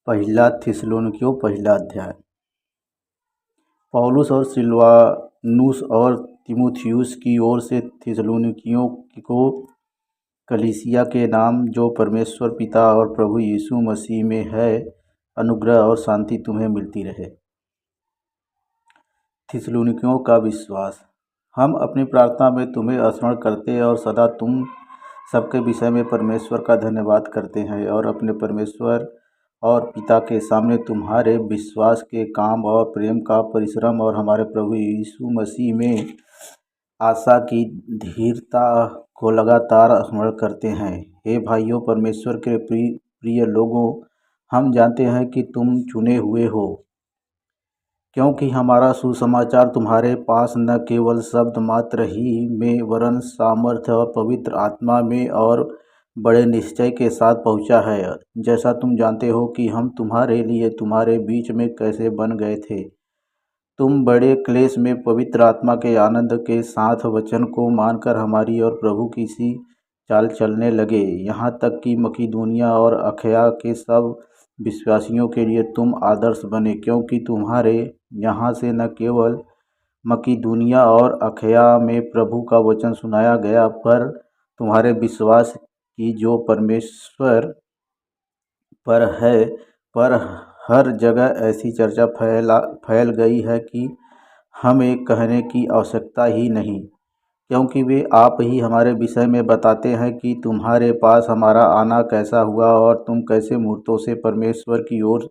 पहला थिस्सलुनीकियों पहला अध्याय। पौलुस और सिलवानुस और तीमुथियुस की ओर से थिस्सलुनीकियों को कलीसिया के नाम जो परमेश्वर पिता और प्रभु यीशु मसीह में है, अनुग्रह और शांति तुम्हें मिलती रहे। थिस्सलुनीकियों का विश्वास। हम अपनी प्रार्थना में तुम्हें स्मरण करते और सदा तुम सबके विषय में परमेश्वर का धन्यवाद करते हैं और अपने परमेश्वर और पिता के सामने तुम्हारे विश्वास के काम और प्रेम का परिश्रम और हमारे प्रभु यीशु मसीह में आशा की धीरता को लगातार स्मरण करते हैं। हे भाइयों, परमेश्वर के प्रिय लोगों, हम जानते हैं कि तुम चुने हुए हो, क्योंकि हमारा सुसमाचार तुम्हारे पास न केवल शब्द मात्र ही में वरन सामर्थ्य और पवित्र आत्मा में और बड़े निश्चय के साथ पहुंचा है। जैसा तुम जानते हो कि हम तुम्हारे लिए तुम्हारे बीच में कैसे बन गए थे। तुम बड़े क्लेश में पवित्र आत्मा के आनंद के साथ वचन को मानकर हमारी और प्रभु की सी चाल चलने लगे, यहाँ तक कि मकीदुनिया और अखया के सब विश्वासियों के लिए तुम आदर्श बने, क्योंकि तुम्हारे यहाँ से न केवल मकीदुनिया और अखया में प्रभु का वचन सुनाया गया, पर तुम्हारे विश्वास की जो परमेश्वर पर है, पर हर जगह ऐसी चर्चा फैल गई है कि हमें कहने की आवश्यकता ही नहीं, क्योंकि वे आप ही हमारे विषय में बताते हैं कि तुम्हारे पास हमारा आना कैसा हुआ और तुम कैसे मूर्तों से परमेश्वर की ओर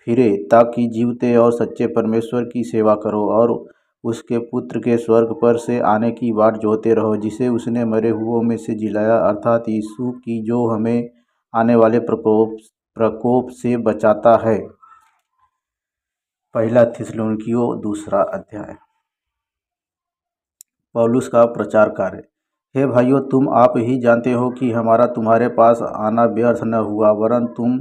फिरे, ताकि जीवते और सच्चे परमेश्वर की सेवा करो और उसके पुत्र के स्वर्ग पर से आने की बाट जोहते रहो, जिसे उसने मरे हुओं में से जिलाया, अर्थात यीशु की, जो हमें आने वाले प्रकोप से बचाता है। पहला थिस्सलुनीकियों दूसरा अध्याय। पौलुस का प्रचार कार्य। हे भाइयों, तुम आप ही जानते हो कि हमारा तुम्हारे पास आना व्यर्थ न हुआ, वरन तुम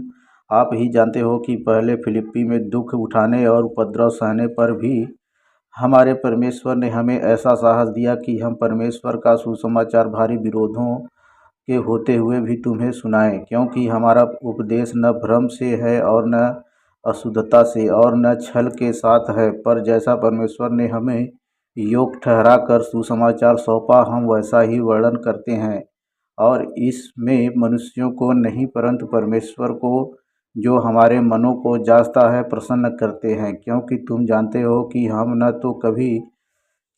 आप ही जानते हो कि पहले फिलिप्पी में दुख उठाने और उपद्रव सहने पर भी हमारे परमेश्वर ने हमें ऐसा साहस दिया कि हम परमेश्वर का सुसमाचार भारी विरोधों के होते हुए भी तुम्हें सुनाएं, क्योंकि हमारा उपदेश न भ्रम से है और न अशुद्धता से और न छल के साथ है, पर जैसा परमेश्वर ने हमें योग्य ठहरा कर सुसमाचार सौंपा, हम वैसा ही वर्णन करते हैं, और इसमें मनुष्यों को नहीं परंतु परमेश्वर को, जो हमारे मनों को जांचता है, प्रसन्न करते हैं। क्योंकि तुम जानते हो कि हम न तो कभी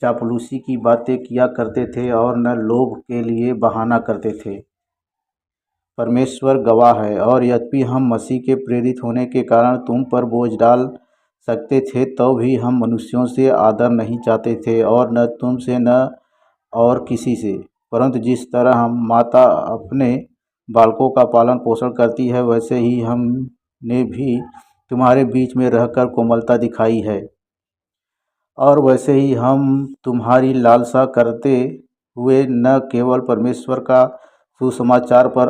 चापलूसी की बातें किया करते थे और न लोभ के लिए बहाना करते थे। परमेश्वर गवाह है, और यद्यपि हम मसीह के प्रेरित होने के कारण तुम पर बोझ डाल सकते थे, तो भी हम मनुष्यों से आदर नहीं चाहते थे, और न तुमसे न और किसी से, परंतु जिस तरह हम माता अपने बालकों का पालन पोषण करती है, वैसे ही हमने भी तुम्हारे बीच में रहकर कोमलता दिखाई है, और वैसे ही हम तुम्हारी लालसा करते हुए न केवल परमेश्वर का सुसमाचार पर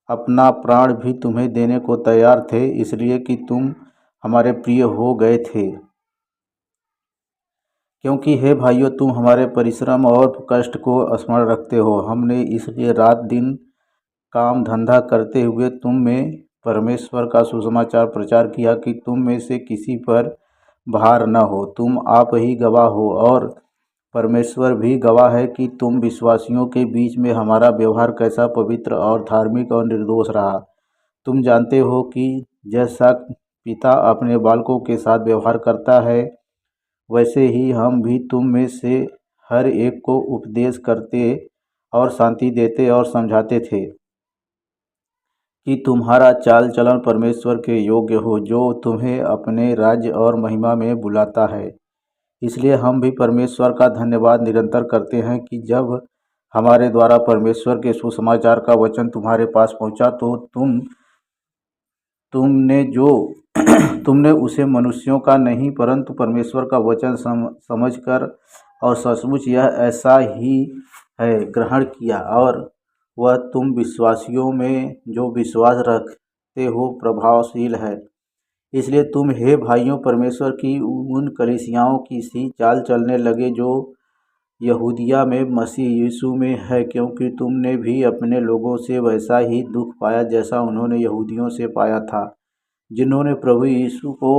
अपना प्राण भी तुम्हें देने को तैयार थे, इसलिए कि तुम हमारे प्रिय हो गए थे। क्योंकि हे भाइयों, तुम हमारे परिश्रम और कष्ट को स्मरण रखते हो। हमने इसलिए रात दिन काम धंधा करते हुए तुम में परमेश्वर का सुसमाचार प्रचार किया कि तुम में से किसी पर भार न हो। तुम आप ही गवाह हो, और परमेश्वर भी गवाह है कि तुम विश्वासियों के बीच में हमारा व्यवहार कैसा पवित्र और धार्मिक और निर्दोष रहा। तुम जानते हो कि जैसा पिता अपने बालकों के साथ व्यवहार करता है, वैसे ही हम भी तुम में से हर एक को उपदेश करते और शांति देते और समझाते थे कि तुम्हारा चाल चलन परमेश्वर के योग्य हो, जो तुम्हें अपने राज्य और महिमा में बुलाता है। इसलिए हम भी परमेश्वर का धन्यवाद निरंतर करते हैं कि जब हमारे द्वारा परमेश्वर के सुसमाचार का वचन तुम्हारे पास पहुंचा, तो तुमने उसे मनुष्यों का नहीं परंतु परमेश्वर का वचन समझकर और सचमुच यह ऐसा ही है ग्रहण किया, और वह तुम विश्वासियों में जो विश्वास रखते हो प्रभावशील है। इसलिए तुम हे भाइयों, परमेश्वर की उन कलीसियाओं की सी चाल चलने लगे जो यहूदिया में मसीह यीशु में है, क्योंकि तुमने भी अपने लोगों से वैसा ही दुख पाया जैसा उन्होंने यहूदियों से पाया था, जिन्होंने प्रभु यीशु को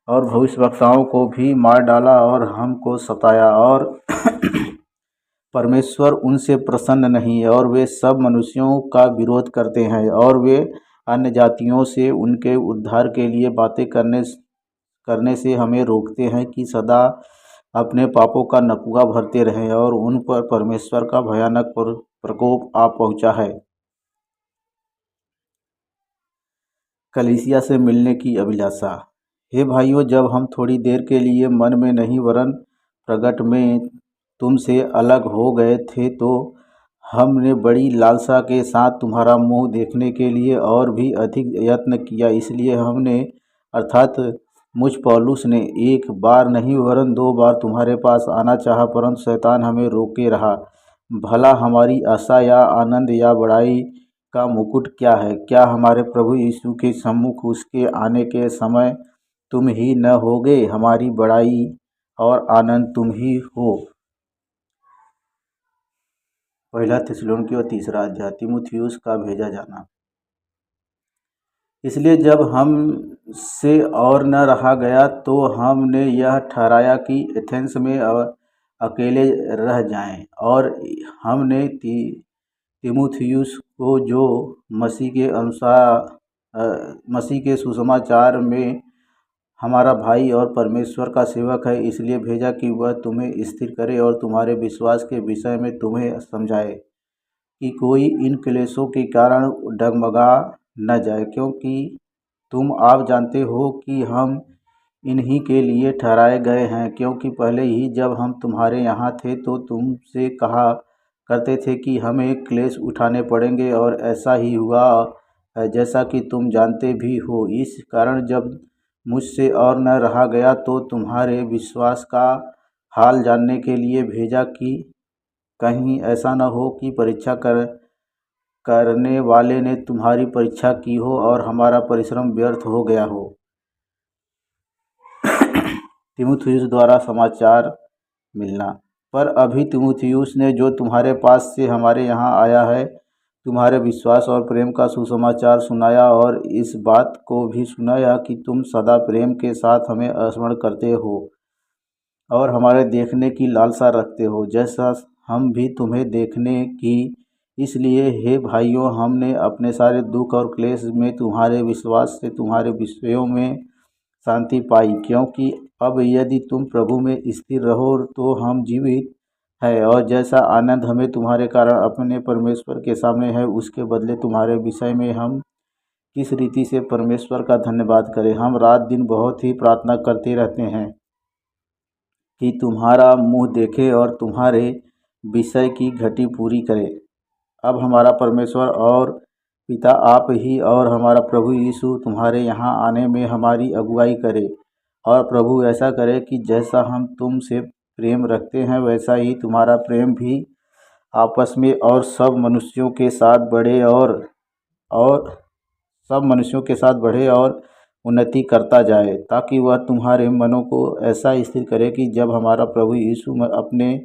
और भविष्यवक्ताओं को भी मार डाला और हमको सताया। और परमेश्वर उनसे प्रसन्न नहीं है, और वे सब मनुष्यों का विरोध करते हैं, और वे अन्य जातियों से उनके उद्धार के लिए बातें करने से हमें रोकते हैं कि सदा अपने पापों का नकुआ भरते रहें, और उन पर परमेश्वर का भयानक प्रकोप आ पहुंचा है। कलीसिया से मिलने की अभिलाषा। हे भाइयों, जब हम थोड़ी देर के लिए मन में नहीं वरन प्रगट में तुमसे अलग हो गए थे, तो हमने बड़ी लालसा के साथ तुम्हारा मुंह देखने के लिए और भी अधिक यत्न किया। इसलिए हमने अर्थात मुझ पौलुस ने एक बार नहीं वरन 2 बार तुम्हारे पास आना चाहा, परंतु शैतान हमें रोके रहा। भला हमारी आशा या आनंद या बड़ाई का मुकुट क्या है? क्या हमारे प्रभु यीशु के सम्मुख उसके आने के समय तुम ही न होगे? हमारी बड़ाई और आनंद तुम ही हो। पहला थिस्सलुनीकियों 3 अध्याय। तीमुथियुस का भेजा जाना। इसलिए जब हमसे और न रहा गया, तो हमने यह ठहराया कि एथेंस में अकेले रह जाएं, और हमने तीमुथियुस को, जो मसीह के अनुसार मसीह के सुसमाचार में हमारा भाई और परमेश्वर का सेवक है, इसलिए भेजा कि वह तुम्हें स्थिर करे और तुम्हारे विश्वास के विषय में तुम्हें समझाए कि कोई इन क्लेशों के कारण डगमगा न जाए, क्योंकि तुम आप जानते हो कि हम इन्हीं के लिए ठहराए गए हैं। क्योंकि पहले ही जब हम तुम्हारे यहाँ थे, तो तुमसे कहा करते थे कि हमें क्लेश उठाने पड़ेंगे, और ऐसा ही हुआ है, जैसा कि तुम जानते भी हो। इस कारण जब मुझसे और न रहा गया, तो तुम्हारे विश्वास का हाल जानने के लिए भेजा कि कहीं ऐसा न हो कि परीक्षा करने वाले ने तुम्हारी परीक्षा की हो और हमारा परिश्रम व्यर्थ हो गया हो। तीमुथियुस द्वारा समाचार मिलना। पर अभी तीमुथियुस ने, जो तुम्हारे पास से हमारे यहाँ आया है, तुम्हारे विश्वास और प्रेम का सुसमाचार सुनाया, और इस बात को भी सुनाया कि तुम सदा प्रेम के साथ हमें स्मरण करते हो और हमारे देखने की लालसा रखते हो, जैसा हम भी तुम्हें देखने की। इसलिए हे भाइयों, हमने अपने सारे दुख और क्लेश में तुम्हारे विश्वास से तुम्हारे विषयों में शांति पाई, क्योंकि अब यदि तुम प्रभु में स्थिर रहो, तो हम जीवित है, और जैसा आनंद हमें तुम्हारे कारण अपने परमेश्वर के सामने है, उसके बदले तुम्हारे विषय में हम किस रीति से परमेश्वर का धन्यवाद करें। हम रात दिन बहुत ही प्रार्थना करते रहते हैं कि तुम्हारा मुँह देखे और तुम्हारे विषय की घटी पूरी करे। अब हमारा परमेश्वर और पिता आप ही और हमारा प्रभु यीशु तुम्हारे यहाँ आने में हमारी अगुवाई करे, और प्रभु ऐसा करे कि जैसा हम तुमसे प्रेम रखते हैं, वैसा ही तुम्हारा प्रेम भी आपस में और सब मनुष्यों के साथ बढ़े, और सब मनुष्यों के साथ बढ़े और उन्नति करता जाए, ताकि वह तुम्हारे मनों को ऐसा स्थिर करे कि जब हमारा प्रभु यीशु अपने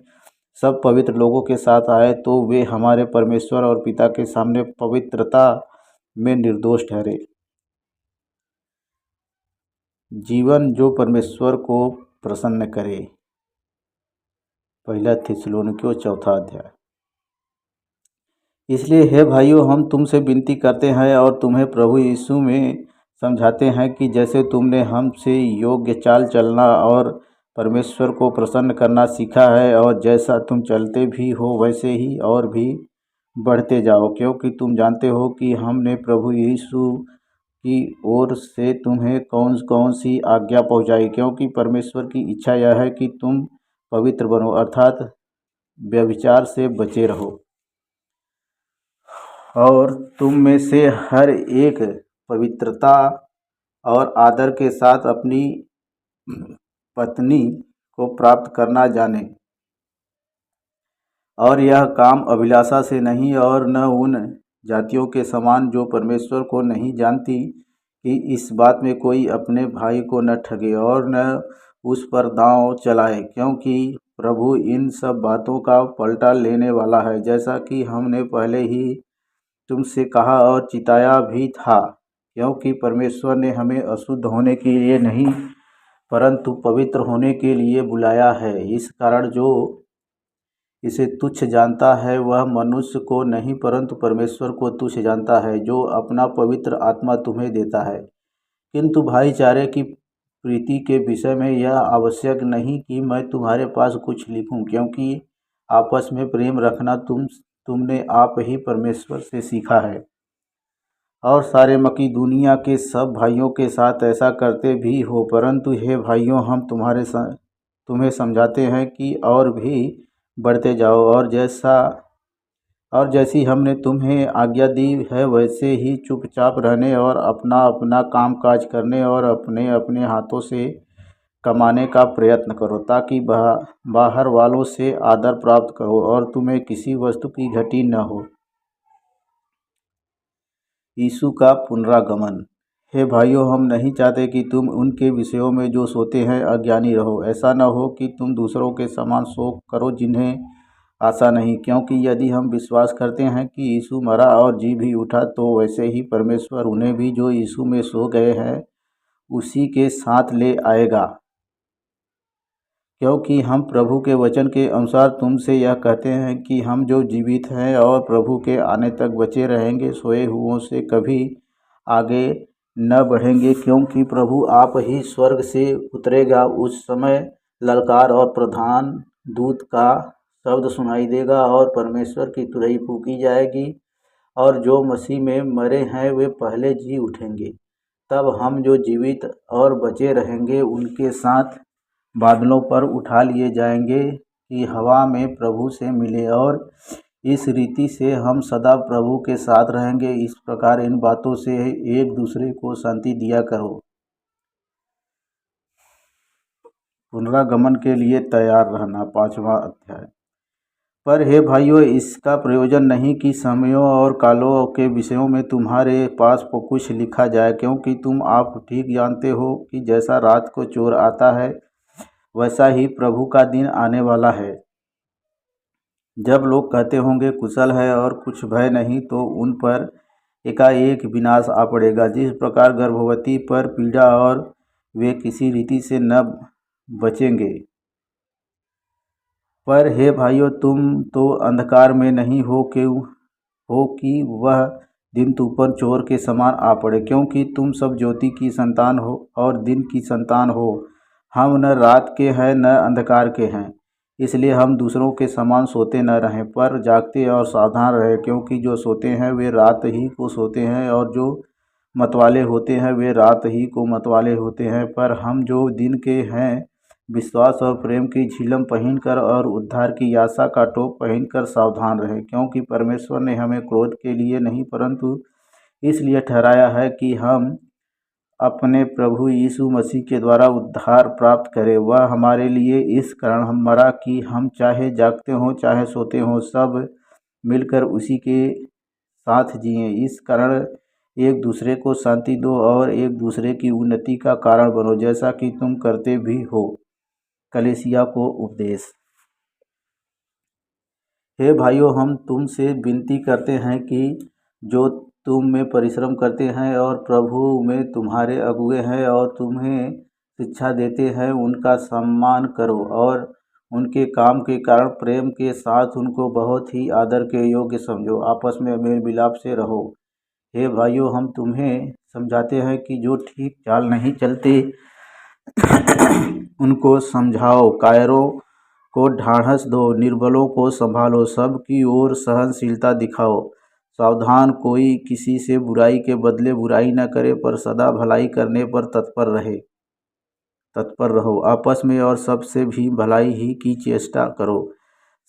सब पवित्र लोगों के साथ आए, तो वे हमारे परमेश्वर और पिता के सामने पवित्रता में निर्दोष ठहरे। जीवन जो परमेश्वर को प्रसन्न करे। पहला थिस्सलुनीकियों 4 अध्याय। इसलिए हे भाइयों, हम तुमसे विनती करते हैं और तुम्हें प्रभु यीशु में समझाते हैं कि जैसे तुमने हमसे योग्य चाल चलना और परमेश्वर को प्रसन्न करना सीखा है, और जैसा तुम चलते भी हो, वैसे ही और भी बढ़ते जाओ, क्योंकि तुम जानते हो कि हमने प्रभु यीशु की ओर से तुम्हें कौन कौन सी आज्ञा पहुंचाई। क्योंकि परमेश्वर की इच्छा यह है कि तुम पवित्र बनो, अर्थात व्यभिचार से बचे रहो, और तुम में से हर एक पवित्रता और आदर के साथ अपनी पत्नी को प्राप्त करना जाने, और यह काम अभिलाषा से नहीं, और न उन जातियों के समान जो परमेश्वर को नहीं जानती, कि इस बात में कोई अपने भाई को न ठगे और न उस पर दांव चलाए, क्योंकि प्रभु इन सब बातों का पलटा लेने वाला है, जैसा कि हमने पहले ही तुमसे कहा और चिताया भी था। क्योंकि परमेश्वर ने हमें अशुद्ध होने के लिए नहीं परंतु पवित्र होने के लिए बुलाया है। इस कारण जो इसे तुच्छ जानता है वह मनुष्य को नहीं परंतु परमेश्वर को तुच्छ जानता है, जो अपना पवित्र आत्मा तुम्हें देता है। किंतु भाईचारे की प्रीति के विषय में यह आवश्यक नहीं कि मैं तुम्हारे पास कुछ लिखूं, क्योंकि आपस में प्रेम रखना तुमने आप ही परमेश्वर से सीखा है। और सारे मकीदुनिया के सब भाइयों के साथ ऐसा करते भी हो। परंतु हे भाइयों, हम तुम्हें समझाते हैं कि और भी बढ़ते जाओ, और जैसी हमने तुम्हें आज्ञा दी है वैसे ही चुपचाप रहने और अपना अपना काम काज करने और अपने अपने हाथों से कमाने का प्रयत्न करो, ताकि बाहर वालों से आदर प्राप्त करो और तुम्हें किसी वस्तु की घटी न हो। यीशु का पुनरागमन। हे भाइयों, हम नहीं चाहते कि तुम उनके विषयों में जो सोते हैं अज्ञानी रहो। ऐसा न हो कि तुम दूसरों के समान शोक करो जिन्हें आशा नहीं। क्योंकि यदि हम विश्वास करते हैं कि यीशु मरा और जी भी उठा, तो वैसे ही परमेश्वर उन्हें भी जो यीशु में सो गए हैं उसी के साथ ले आएगा। क्योंकि हम प्रभु के वचन के अनुसार तुमसे यह कहते हैं कि हम जो जीवित हैं और प्रभु के आने तक बचे रहेंगे, सोए हुओं से कभी आगे न बढ़ेंगे। क्योंकि प्रभु आप ही स्वर्ग से उतरेगा। उस समय ललकार और प्रधान दूत का शब्द सुनाई देगा और परमेश्वर की तुरही फूंकी जाएगी, और जो मसीह में मरे हैं वे पहले जी उठेंगे। तब हम जो जीवित और बचे रहेंगे उनके साथ बादलों पर उठा लिए जाएंगे कि हवा में प्रभु से मिले, और इस रीति से हम सदा प्रभु के साथ रहेंगे। इस प्रकार इन बातों से एक दूसरे को शांति दिया करो। पुनरागमन के लिए तैयार रहना। 5वां अध्याय। पर हे भाइयों, इसका प्रयोजन नहीं कि समयों और कालों के विषयों में तुम्हारे पास कुछ लिखा जाए, क्योंकि तुम आप ठीक जानते हो कि जैसा रात को चोर आता है वैसा ही प्रभु का दिन आने वाला है। जब लोग कहते होंगे कुशल है और कुछ भय नहीं, तो उन पर एकाएक विनाश आ पड़ेगा। जिस प्रकार गर्भवती पर पीड़ा और वे किसी रीति से न बचेंगे। पर हे भाइयों, तुम तो अंधकार में नहीं हो कि वह दिन तुम पर चोर के समान आ पड़े। क्योंकि तुम सब ज्योति की संतान हो और दिन की संतान हो। हम न रात के हैं न अंधकार के हैं। इसलिए हम दूसरों के समान सोते न रहें, पर जागते और सावधान रहें। क्योंकि जो सोते हैं वे रात ही को सोते हैं, और जो मतवाले होते हैं वे रात ही को मतवाले होते हैं। पर हम जो दिन के हैं विश्वास और प्रेम की झिलम पहनकर और उद्धार की आशा का टोप पहनकर सावधान रहें। क्योंकि परमेश्वर ने हमें क्रोध के लिए नहीं परंतु इसलिए ठहराया है कि हम अपने प्रभु यीशु मसीह के द्वारा उद्धार प्राप्त करें। वह हमारे लिए इस कारण हम मरा कि हम चाहे जागते हों चाहे सोते हों, सब मिलकर उसी के साथ जिएं। इस कारण एक दूसरे को शांति दो और एक दूसरे की उन्नति का कारण बनो, जैसा कि तुम करते भी हो। कलीसिया को उपदेश। हे भाइयों, हम तुमसे विनती करते हैं कि जो तुम में परिश्रम करते हैं और प्रभु में तुम्हारे अगुए हैं और तुम्हें शिक्षा देते हैं, उनका सम्मान करो और उनके काम के कारण प्रेम के साथ उनको बहुत ही आदर के योग्य समझो। आपस में मेल मिलाप से रहो। हे भाइयों, हम तुम्हें समझाते हैं कि जो ठीक चाल नहीं चलते उनको समझाओ। कायरों को ढाढ़स दो, निर्बलों को संभालो, सब की ओर सहनशीलता दिखाओ। सावधान, कोई किसी से बुराई के बदले बुराई न करे, पर सदा भलाई करने पर तत्पर रहो। आपस में और सबसे भी भलाई ही की चेष्टा करो।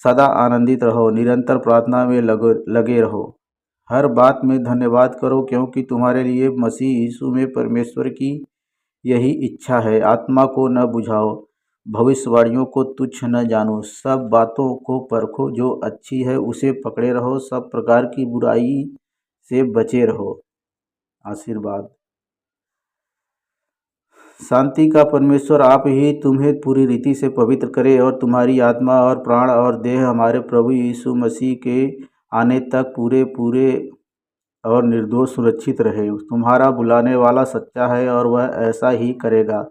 सदा आनंदित रहो, निरंतर प्रार्थना में लगे रहो। हर बात में धन्यवाद करो, क्योंकि तुम्हारे लिए मसीह यीशु में परमेश्वर की यही इच्छा है। आत्मा को न बुझाओ, भविष्यवाणियों को तुच्छ न जानो, सब बातों को परखो, जो अच्छी है उसे पकड़े रहो, सब प्रकार की बुराई से बचे रहो। आशीर्वाद। शांति का परमेश्वर आप ही तुम्हें पूरी रीति से पवित्र करे और तुम्हारी आत्मा और प्राण और देह हमारे प्रभु यीशु मसीह के आने तक पूरे पूरे और निर्दोष सुरक्षित रहे। तुम्हारा बुलाने वाला सच्चा है और वह ऐसा ही करेगा।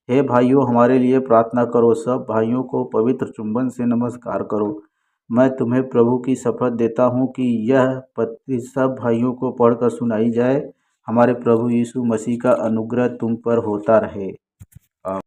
हे भाइयों, हमारे लिए प्रार्थना करो। सब भाइयों को पवित्र चुंबन से नमस्कार करो। मैं तुम्हें प्रभु की शपथ देता हूँ कि यह पत्री सब भाइयों को पढ़कर सुनाई जाए। हमारे प्रभु यीशु मसीह का अनुग्रह तुम पर होता रहे।